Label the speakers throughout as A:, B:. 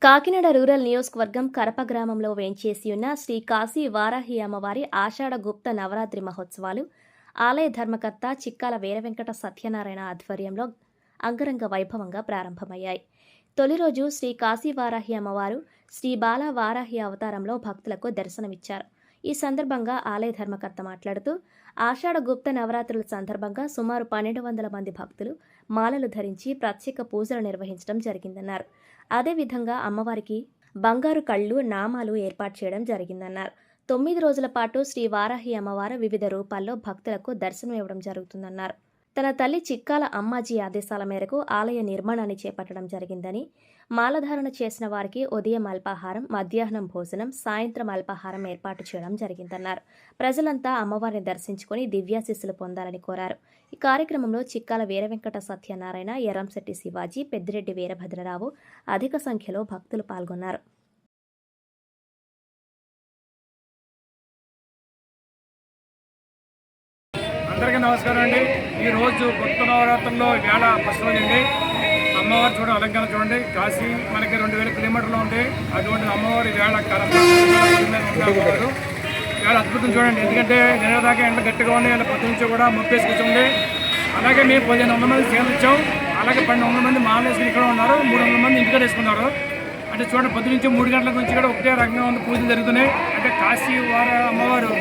A: Kakinada rural నియోజకవర్గం కరప గ్రామంలో వేంచేసి ఉన్న శ్రీ కాశీ వారాహి అమ్మవారి ఆషాఢ గుప్త నవరాత్రి మహోత్సవాలు ఆలయ ధర్మకర్త చిక్కాల వీరవెంకట సత్యనారాయణ ఆధ్వర్యంలో అంగరంగ వైభవంగా ప్రారంభమయ్యాయి. తొలి రోజు శ్రీ కాశీ వారాహి అమ్మవారు శ్రీ బాల వారాహి అవతారంలో భక్తులకు దర్శనమిచ్చారు. ఈ సందర్భంగా ఆలయ ధర్మకర్త మాట్లాడుతూ ఆషాఢ గుప్త నవరాత్రుల సందర్భంగా సుమారు 1200 మంది భక్తులు మాలలు ధరించి ప్రత్యేక పూజలు నిర్వహించడం జరిగిందన్నారు. అదేవిధంగా అమ్మవారికి బంగారు కళ్ళు నామాలు ఏర్పాటు చేయడం జరిగిందన్నారు. 9 రోజుల పాటు శ్రీ వారాహి అమ్మవారు వివిధ రూపాల్లో భక్తులకు దర్శనం ఇవ్వడం జరుగుతుందన్నారు. తన తల్లి చిక్కాల అమ్మాజీ ఆదేశాల మేరకు ఆలయ నిర్మాణాన్ని చేపట్టడం జరిగిందని, మాలధారణ చేసిన వారికి ఉదయం అల్పాహారం, మధ్యాహ్నం భోజనం, సాయంత్రం అల్పాహారం ఏర్పాటు చేయడం జరిగిందన్నారు. ప్రజలంతా అమ్మవారిని దర్శించుకుని దివ్యాశీస్సులు పొందాలని కోరారు. ఈ కార్యక్రమంలో చిక్కాల వీరవెంకట సత్యనారాయణ, ఎర్రంశెట్టి శివాజీ, పెద్దిరెడ్డి వీరభద్రరావు అధిక సంఖ్యలో భక్తులు పాల్గొన్నారు.
B: అందరికీ నమస్కారం అండి. ఈరోజు కొత్త నవరాత్రుల్లో వేళ ఫస్ట్ రోజు అండి. అమ్మవారు చూడండి, అలంకరణ చూడండి. కాశీ మనకి 2000 కిలోమీటర్లు ఉంది. అటువంటి అమ్మవారి వేళ అమ్మవారు వేళ అద్భుతం చూడండి. ఎందుకంటే నిన్నదాకా ఎండ గట్టిగా ఉన్నాయి, అలా పొద్దు నుంచి కూడా మొప్పేసి కూర్చుంది. అలాగే మేము 1500 మంది సేవలు ఇచ్చాం. అలాగే 1200 మంది మాలేసుకుని ఇక్కడ ఉన్నారు, 300 మంది ఇంటికి వేసుకున్నారు. అంటే చూడండి, పొద్దు నుంచి 3 గంటల నుంచి కూడా ఒకటే రకంగా ఉంది, పూజలు జరుగుతున్నాయి. అంటే కాశీ అమ్మవారు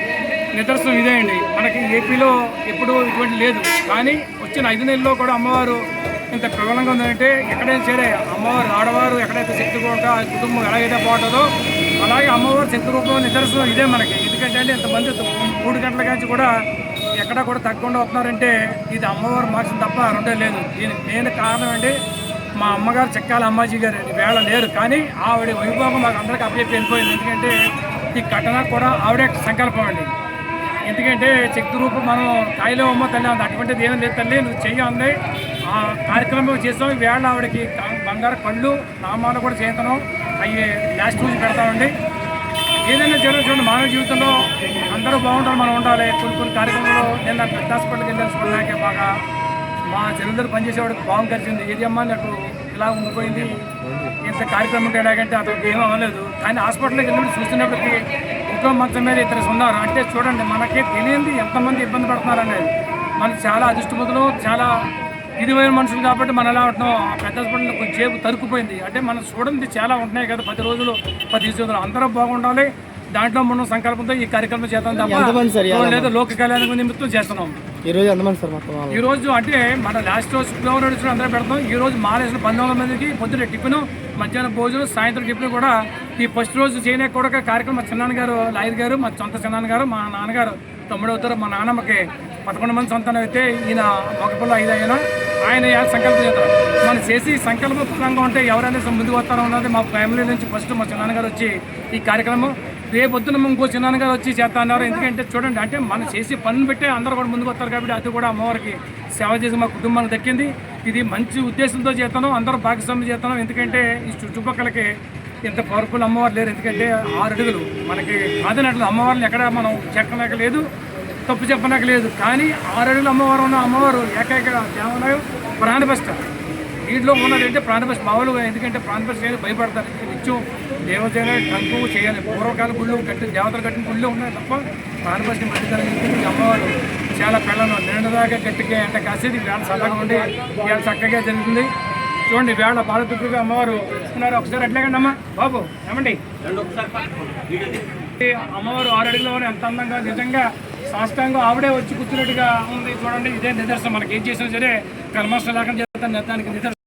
B: నిదర్శనం ఇదే అండి. మనకి ఏపీలో ఎప్పుడూ ఇటువంటి లేదు, కానీ వచ్చిన 5 నెలల్లో కూడా అమ్మవారు ఇంత ప్రబలంగా ఉందంటే ఎక్కడైనా సరే అమ్మవారు ఆడవారు ఎక్కడైతే శక్తి కూడా ఆ కుటుంబం ఎలాగైతే బాగుంటుందో అలాగే అమ్మవారు శక్తి రూపంలో నిదర్శనం ఇదే మనకి. ఎందుకంటే అంటే ఇంతమంది 3 గంటల నుంచి కూడా ఎక్కడ కూడా తగ్గకుండా వస్తున్నారంటే ఇది అమ్మవారు మార్చిన తప్ప రెండే లేదు. దీనికి మెయిన్ కారణం అంటే మా అమ్మగారు చిక్కాల అమ్మాజీ గారు వేళ లేరు, కానీ ఆవిడ వైభోగం మాకు అందరికీ అప్పచెప్పి వెళ్ళిపోయింది. ఎందుకంటే ఈ ఘటన కూడా ఆవిడే సంకల్పం అండి. ఎందుకంటే శక్తి రూపం మనం కాయలో అమ్మ తల్లి అంత అటువంటిది ఏం లేదు, తల్లి నువ్వు చెయ్యి ఆ కార్యక్రమం చేస్తాం. వేళ ఆవిడకి బంగారు కళ్ళు నామాలు కూడా చేస్తాం, అవి లాస్ట్ రోజు పెడతామండి. ఏదైనా జరుగుతుంది మానవ జీవితంలో అందరూ బాగుంటారు, మనం ఉండాలి. కొన్ని కార్యక్రమంలో నేను పెద్ద హాస్పిటల్కి వెళ్ళాల్సుకున్నాకే బాగా మా చెల్లెలు పనిచేసేవాడికి బాగు కలిసింది. ఏది అమ్మ నాకు ఇలా ఉండిపోయింది, ఇంత కార్యక్రమం ఎలాగంటే అతనికి ఏమీ అవ్వలేదు. కానీ హాస్పిటల్కి వెళ్ళినప్పుడు చూస్తున్నప్పటికీ ఇంకో మంచం మీద ఇద్దరు ఉన్నారు. అంటే చూడండి, మనకే తెలియంది ఎంతమంది ఇబ్బంది పడుతున్నారు అనేది. మనకి చాలా అదృష్టవంతులు, చాలా ఇదివైన మనుషులు కాబట్టి మనం ఎలా ఉంటున్నాం. ఆ పెద్ద హాస్పిటల్లో కొంచెం చేపు తరుక్కుపోయింది. అంటే మనం చూడండి చాలా ఉంటున్నాయి కదా, 10 రోజులు 10 రోజులు అందరూ బాగుండాలి. దాంట్లో మనం సంకల్పంతో ఈ కార్యక్రమం చేస్తాం తప్ప లేదా లోక కళ్యాణ నిమిత్తం చేస్తున్నాం. ఈ రోజు అంటే మన లాస్ట్ రోజు ఫిబ్రవరి రోజు అందరూ పెడతాం. ఈ రోజు మాలేసిన 1200 మందికి పొద్దున టిఫిన్, మధ్యాహ్నం భోజనం, సాయంత్రం టిఫిన్ కూడా ఈ ఫస్ట్ రోజు చేయనే కూడా కార్యక్రమం. మా చిన్నాన్న గారు లాయర్ గారు, మా సొంత చిన్నాన్న గారు, మా నాన్నగారు తమ్ముడు అవుతారు. మా నాన్నమ్మకి 11 మంది సంతానం అయితే ఈయన మొగపిల్ల 5 అయినా ఆయన సంకల్పం చేస్తారు. మనం చేసి సంకల్ప పరంగా ఉంటే ఎవరైనా ముందుకు వస్తారో ఉన్నది మా ఫ్యామిలీ నుంచి ఫస్ట్ మా చిన్నాన్నగారు వచ్చి ఈ కార్యక్రమం రేపొద్దున ఇంకో చిన్నాన్నగారు వచ్చి చేస్తా అన్నారు. ఎందుకంటే చూడండి, అంటే మనం చేసి పనులు పెట్టే అందరూ కూడా ముందుకు వస్తారు కాబట్టి అది కూడా అమ్మవారికి సేవ చేసి మా కుటుంబానికి దక్కింది. ఇది మంచి ఉద్దేశంతో చేస్తాను, అందరూ భాగస్వామ్యం చేస్తాను. ఎందుకంటే ఈ చుట్టుపక్కలకి ఇంత పవర్ఫుల్ అమ్మవారు లేరు. ఎందుకంటే 6 అడుగులు మనకి కాదనట్లు అమ్మవారిని ఎక్కడ మనం చెక్కనక లేదు, తప్పు చెప్పనక లేదు. కానీ 6 అడుగులు అమ్మవారు ఉన్న అమ్మవారు ఏకైక దేవాలయం ప్రాణప్రతిష్ఠ. వీటిలో ఉన్నది అంటే ప్రాణప్రతిష్ఠ మామూలుగా. ఎందుకంటే ప్రాణప్రతిష్ఠ అనేది భయపడతారు. నిత్యం దేవతనే కంపు చేయాలి. పూర్వకాల గుళ్ళు కట్టి దేవతలు కట్టిన గుళ్ళు ఉన్నాయి తప్ప ప్రాణప్రతిష్ఠ పెట్టడానికి అమ్మవారు చాలా పిల్లలు నిండుదాకా గట్టిగా అంటే కాసేది వేళ చల్లగా ఉండి వేళ చక్కగా జరుగుతుంది. చూడండి, వేళ బాలదుర్గగా అమ్మవారు ఉన్నారు. ఒకసారి అట్లాగండి అమ్మ బాబు ఏమండి. అమ్మవారు 6 అడుగులో ఎంత అందంగా నిజంగా సాష్టాంగం ఆవిడే వచ్చి కూర్చున్నట్టుగా ఉంది. చూడండి, ఇదే నిదర్శనం. మనకి ఏం చేసినా సరే కర్మస్థ లేకుండా చేస్తాను దానికి నిదర్శనం.